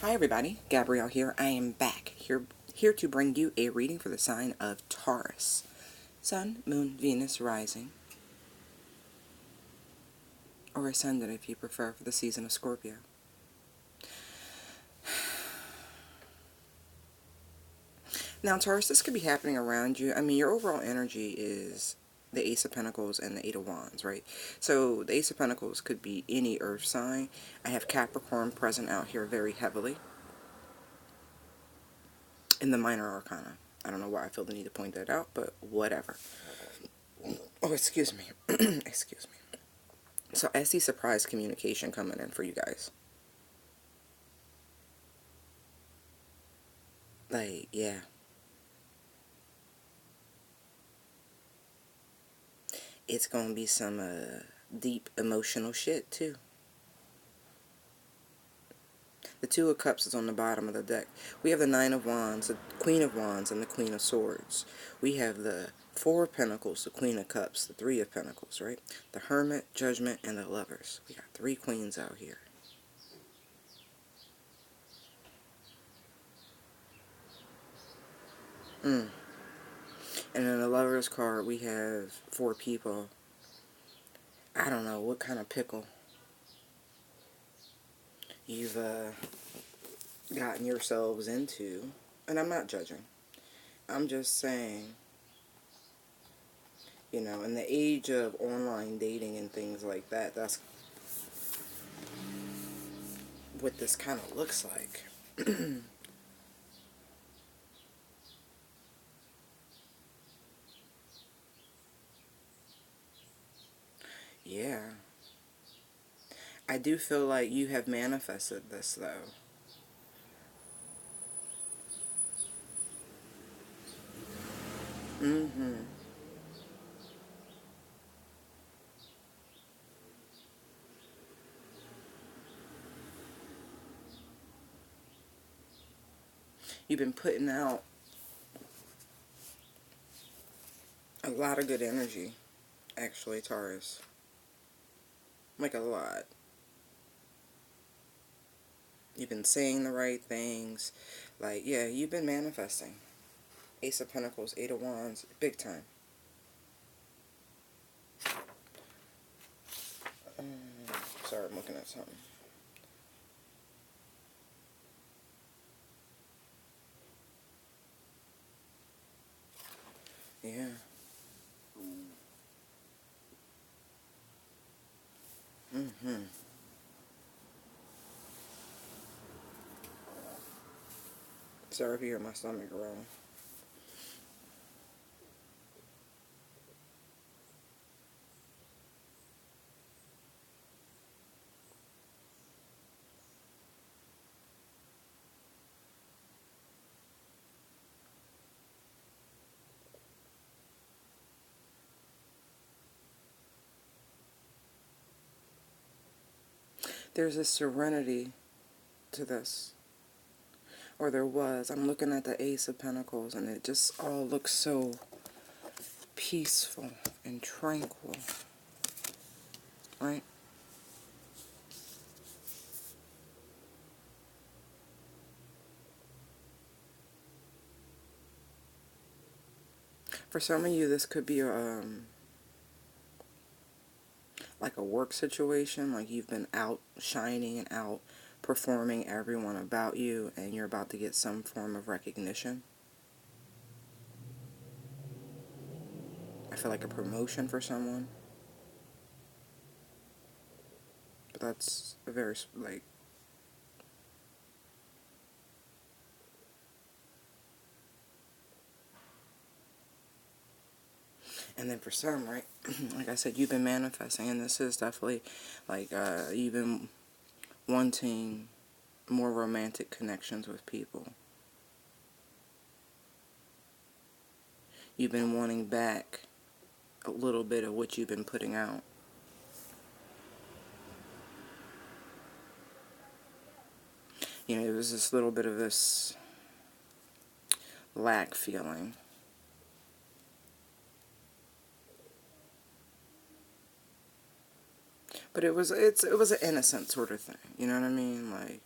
Hi everybody, Gabrielle here. I am back here to bring you a reading for the sign of Taurus. Sun, Moon, Venus, Rising, or Ascendant if you prefer for the season of Scorpio. Now Taurus, this could be happening around you. I mean, your overall energy is the Ace of Pentacles and the Eight of Wands, right? So the Ace of Pentacles could be any earth sign. I have Capricorn present out here very heavily in the minor arcana. I don't know why I feel the need to point that out, but whatever. Oh, excuse me. Excuse me. So I see surprise communication coming in for you guys. Like, yeah. It's gonna be some deep emotional shit, too. The Two of Cups is on the bottom of the deck. We have the Nine of Wands, the Queen of Wands, and the Queen of Swords. We have the Four of Pentacles, the Queen of Cups, the Three of Pentacles, right? The Hermit, Judgment, and the Lovers. We got three queens out here. And in the Lovers card, we have four people. I don't know what kind of pickle you've gotten yourselves into. And I'm not judging. I'm just saying, you know, in the age of online dating and things like that, that's what this kind of looks like. Yeah. I do feel like you have manifested this, though. Mm-hmm. You've been putting out a lot of good energy, actually, Taurus. Like, a lot. You've been saying the right things. Like, yeah, you've been manifesting. Ace of Pentacles, Eight of Wands, big time. Sorry, I'm looking at something. Yeah. Mm-hmm. Sorry if you hear my stomach growling. There's a serenity to this. Or there was. I'm looking at the Ace of Pentacles, and it just all looks so peaceful and tranquil. Right? For some of you, this could be like a work situation. Like you've been out shining and out performing everyone about you, and you're about to get some form of recognition. I feel like a promotion for someone. But that's a very, like... And then for some, right, like I said, you've been manifesting, and this is definitely, like, you've been wanting more romantic connections with people. You've been wanting back a little bit of what you've been putting out. You know, it was this little bit of this lack feeling. But it was an innocent sort of thing. You know what I mean? Like,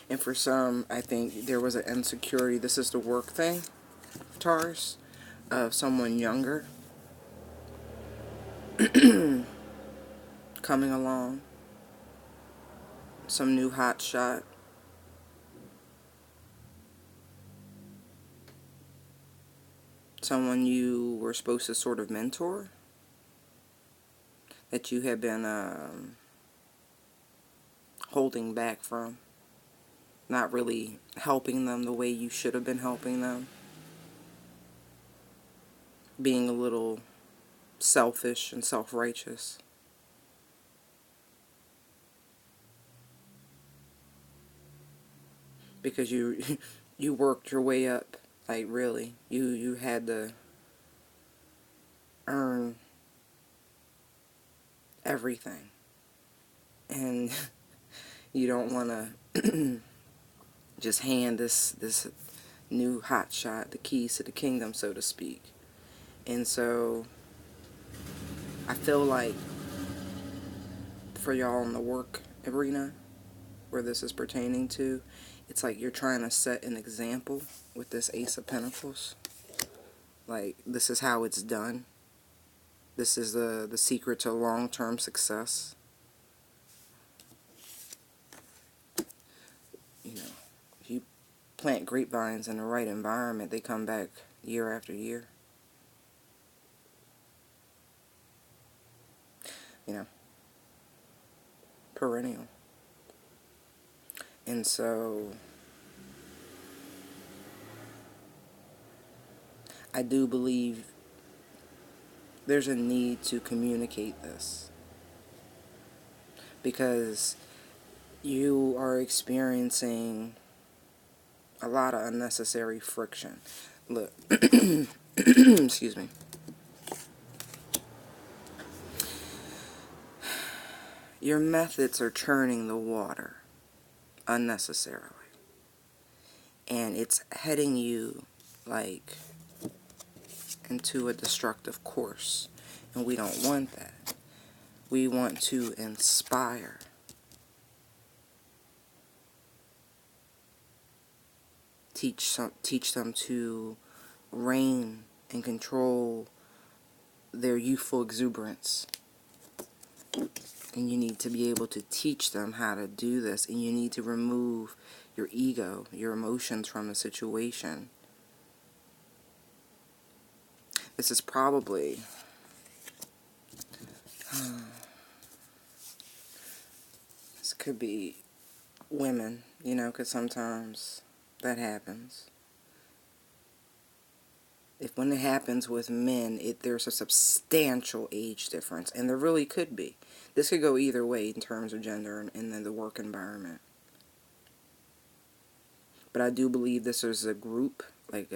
And for some, I think there was an insecurity. This is the work thing, Taurus, of someone younger coming along, some new hot shot, someone you were supposed to sort of mentor, that you have been holding back from, not really helping them the way you should have been helping them, being a little selfish and self-righteous. Because you you worked your way up, like really. You had to earn everything. And you don't want to just hand this new hot shot the keys to the kingdom, so to speak. And so I feel like for y'all in the work arena where this is pertaining to, it's like you're trying to set an example with this Ace of Pentacles. Like, this is how it's done. This is the secret to long-term success. You know, if you plant grapevines in the right environment, they come back year after year. You know, perennial. And so I do believe there's a need to communicate this, because you are experiencing a lot of unnecessary friction. Look, excuse me. Your methods are churning the water unnecessarily. And it's heading you, like, into a destructive course. And we don't want that. We want to inspire. Teach them to reign and control their youthful exuberance. And you need to be able to teach them how to do this. And you need to remove your ego, your emotions from the situation. This is probably this could be women, you know, because sometimes that happens. When it happens with men, there's a substantial age difference, and there really could be. This could go either way in terms of gender and then the work environment. But I do believe this is a group, like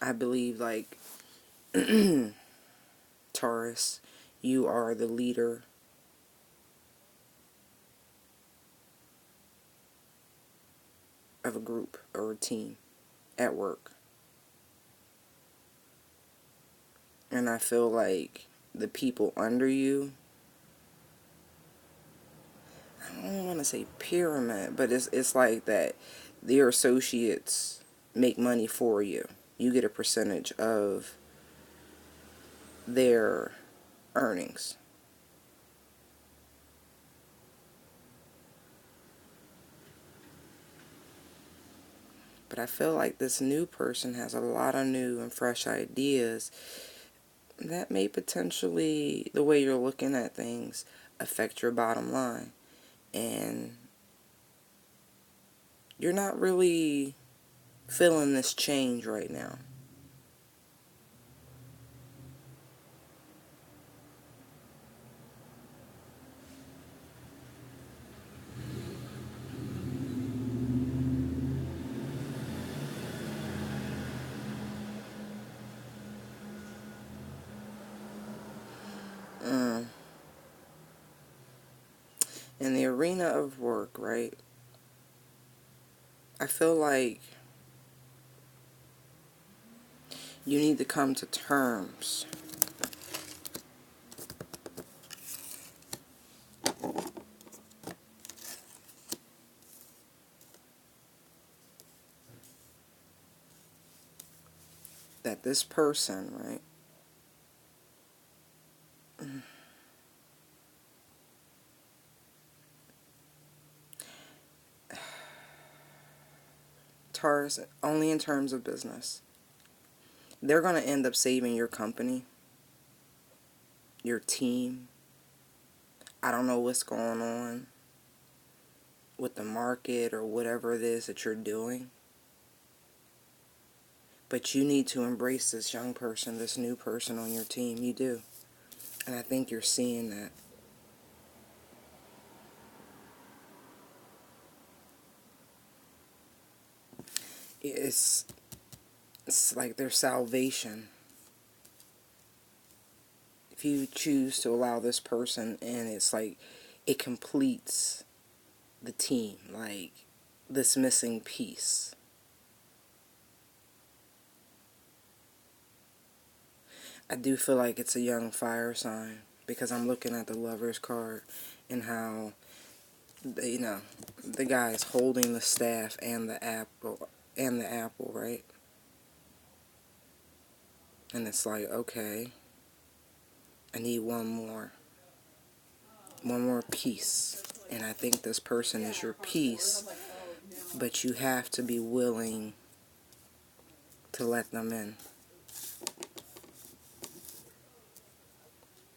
I believe, like, Taurus, you are the leader of a group or a team at work. And I feel like the people under you, I don't want to say pyramid, but it's like that your associates make money for you. You get a percentage of their earnings. But I feel like this new person has a lot of new and fresh ideas that may potentially, the way you're looking at things, affect your bottom line. And you're not really feeling this change right now. In the arena of work, right? I feel like you need to come to terms that this person, right, Taurus, only in terms of business, they're going to end up saving your company, your team. I don't know what's going on with the market or whatever it is that you're doing, but you need to embrace this young person, this new person on your team. You do. And I think you're seeing that. It's, it's like their salvation. If you choose to allow this person in, it's like it completes the team, like this missing piece. I do feel like it's a young fire sign because I'm looking at the Lover's card and how, you know, the guy is holding the staff and the apple, right? And it's like, okay, I need one more piece. And I think this person is your piece, but you have to be willing to let them in.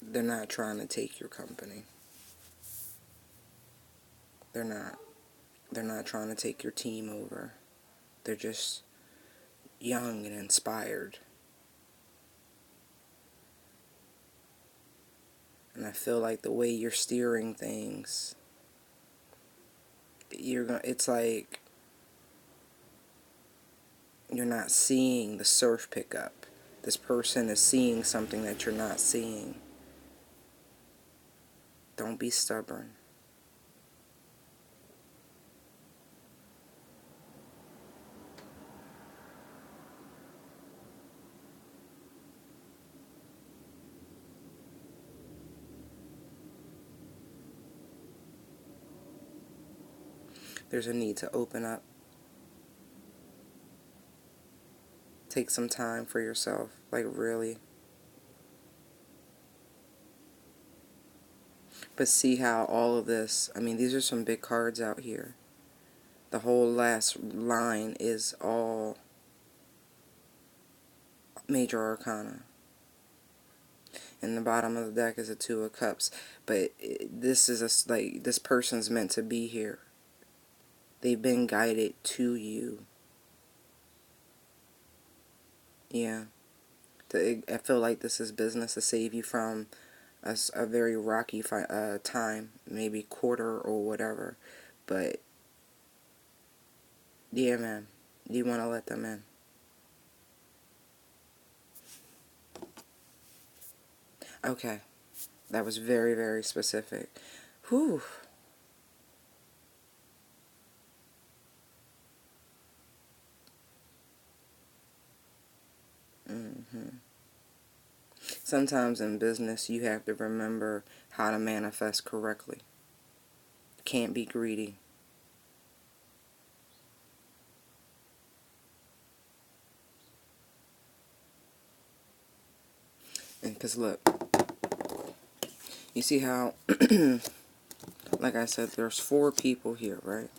They're not trying to take your company. They're not. They're not trying to take your team over. They're just young and inspired. And I feel like the way you're steering things, it's like you're not seeing the surf pickup. This person is seeing something that you're not seeing. Don't be stubborn. There's a need to open up. Take some time for yourself, like really. But see how all of this, I mean, these are some big cards out here. The whole last line is all major arcana. And the bottom of the deck is a Two of Cups. But this is like, this person's meant to be here. They've been guided to you. Yeah. I feel like this is business to save you from a very rocky time. Maybe quarter or whatever. But, yeah, man. You want to let them in. Okay. That was very, very specific. Whew. Sometimes in business, you have to remember how to manifest correctly. Can't be greedy. And because look, you see how, like I said, there's 4 people here, right?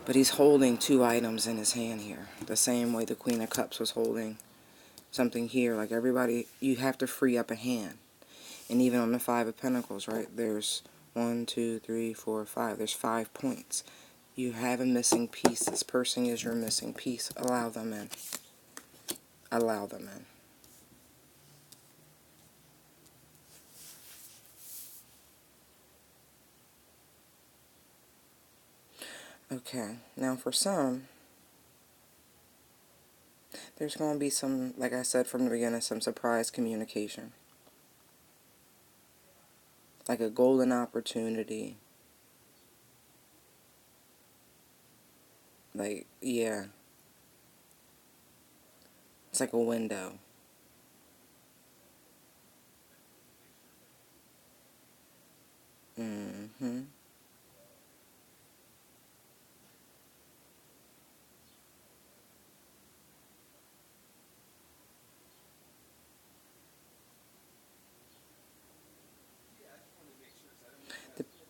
But he's holding 2 items in his hand here. The same way the Queen of Cups was holding something here. Like everybody, you have to free up a hand. And even on the 5 of Pentacles, right? There's 1, 2, 3, 4, 5. There's 5 points. You have a missing piece. This person is your missing piece. Allow them in. Allow them in. Okay, now for some, there's going to be some, like I said from the beginning, some surprise communication. Like a golden opportunity. Like, yeah. It's like a window. Mm-hmm.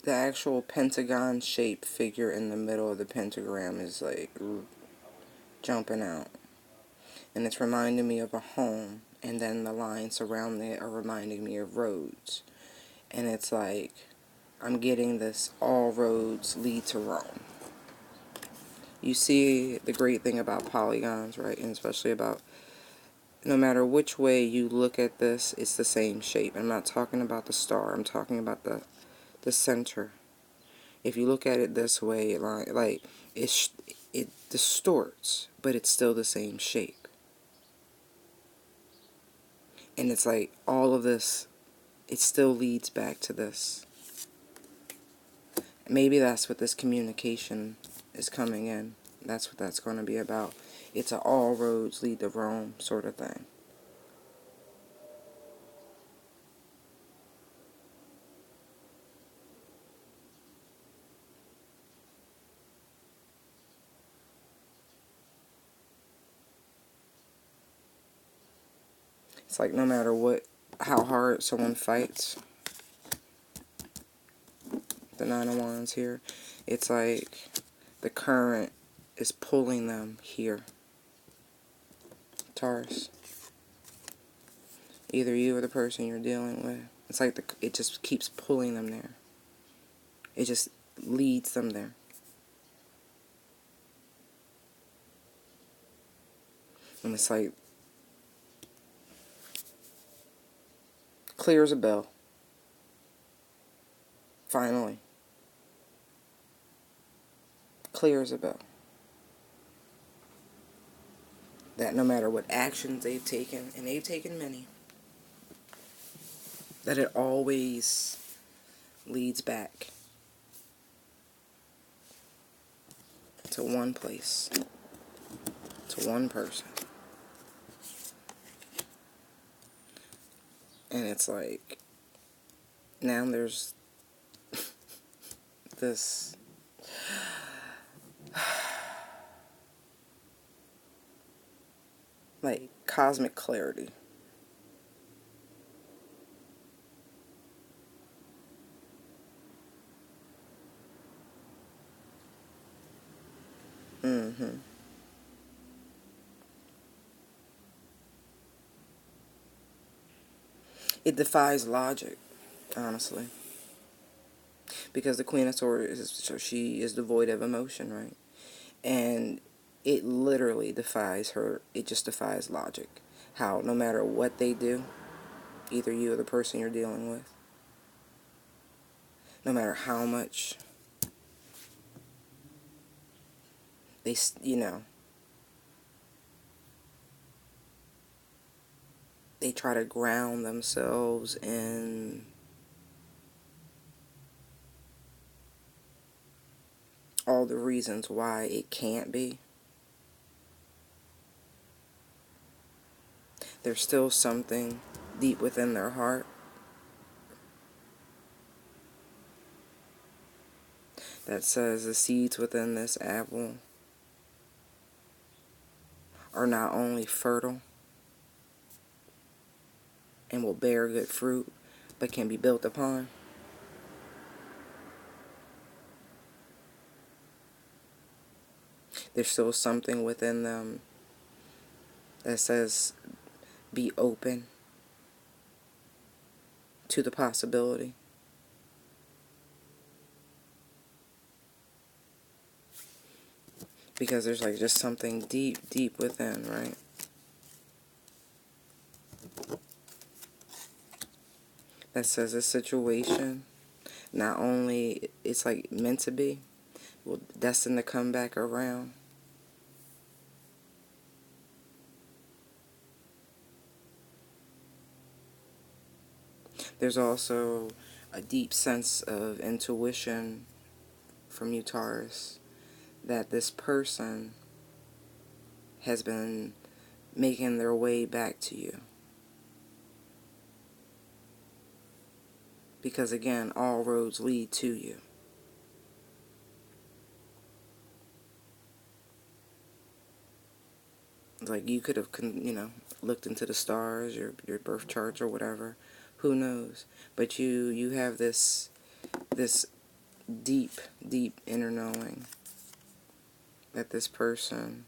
the actual pentagon shaped figure in the middle of the pentagram is like jumping out. And it's reminding me of a home. And then the lines surrounding it are reminding me of roads. And it's like, I'm getting this, all roads lead to Rome. You see the great thing about polygons, right? And especially about, no matter which way you look at this, it's the same shape. I'm not talking about the star. I'm talking about the center. If you look at it this way, like it distorts, but it's still the same shape. And it's like all of this, it still leads back to this. Maybe that's what this communication is coming in. That's what that's going to be about. It's a all roads lead to Rome sort of thing. It's like no matter how hard someone fights, the Nine of Wands here, it's like the current is pulling them here. Taurus. Either you or the person you're dealing with. It's like it just keeps pulling them there. It just leads them there. And it's like clear as a bell. Finally. Clear as a bell. That no matter what actions they've taken, and they've taken many, that it always leads back to one place, to one person. And it's like, now there's this like cosmic clarity. It defies logic, honestly. Because the Queen of Swords, she is devoid of emotion, right? And it literally defies her, it just defies logic. How no matter what they do, either you or the person you're dealing with, no matter how much they, they try to ground themselves in all the reasons why it can't be, there's still something deep within their heart that says the seeds within this apple are not only fertile and will bear good fruit, but can be built upon. There's still something within them that says be open to the possibility. Because there's like just something deep, deep within, right? That says this situation, not only it's like meant to be, well, destined to come back around. There's also a deep sense of intuition from you, Taurus, that this person has been making their way back to you. Because again, all roads lead to you. Like you could have, looked into the stars, your birth charts or whatever. Who knows? But you have this deep, deep inner knowing that this person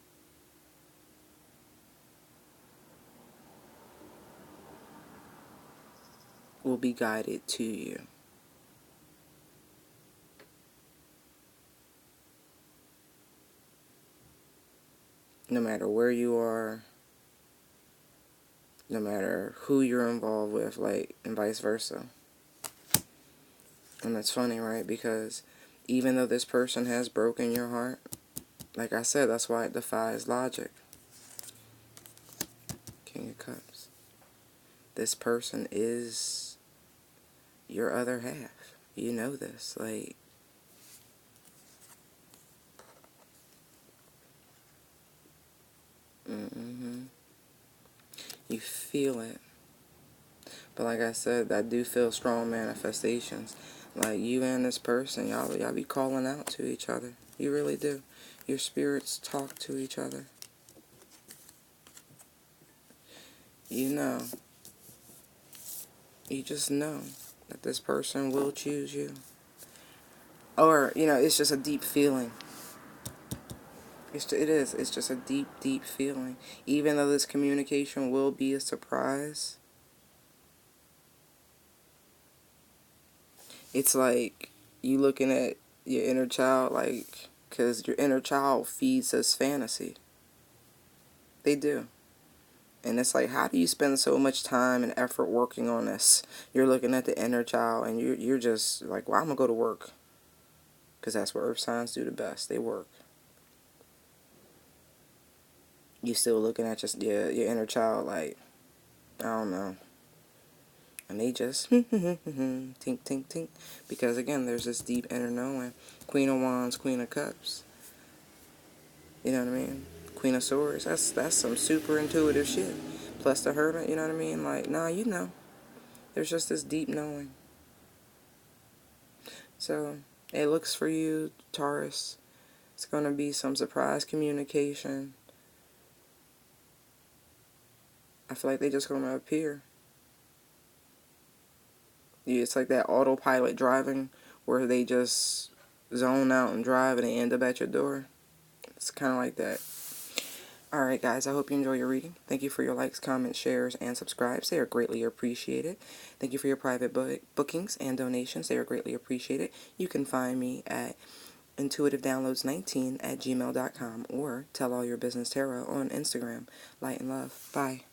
will be guided to you. No matter where you are, no matter who you're involved with, like, and vice versa. And that's funny, right? Because even though this person has broken your heart, like I said, that's why it defies logic. King of Cups. This person is your other half. You know this. Like, you feel it. But like I said, I do feel strong manifestations. Like, you and this person, y'all be calling out to each other. You really do. Your spirits talk to each other. You know. You just know that this person will choose you. Or, it's just a deep feeling. It is. It's just a deep, deep feeling. Even though this communication will be a surprise, it's like you looking at your inner child, like, because your inner child feeds us fantasy. They do. And it's like, how do you spend so much time and effort working on this? You're looking at the inner child, and you're just like, well, I'm going to go to work. Because that's what earth signs do the best. They work. You still looking at your inner child like, I don't know. And they just tink, tink, tink. Because again, there's this deep inner knowing. Queen of Wands, Queen of Cups. You know what I mean? Queen of Swords. That's some super intuitive shit. Plus the Hermit, you know what I mean? Like, nah, you know. There's just this deep knowing. So, it looks for you, Taurus. It's going to be some surprise communication. I feel like they just going to appear. It's like that autopilot driving where they just zone out and drive and they end up at your door. It's kind of like that. Alright guys, I hope you enjoy your reading. Thank you for your likes, comments, shares, and subscribes. They are greatly appreciated. Thank you for your private bookings and donations. They are greatly appreciated. You can find me at intuitivedownloads19@gmail.com or Tell All Your Business Tarot on Instagram. Light and love. Bye.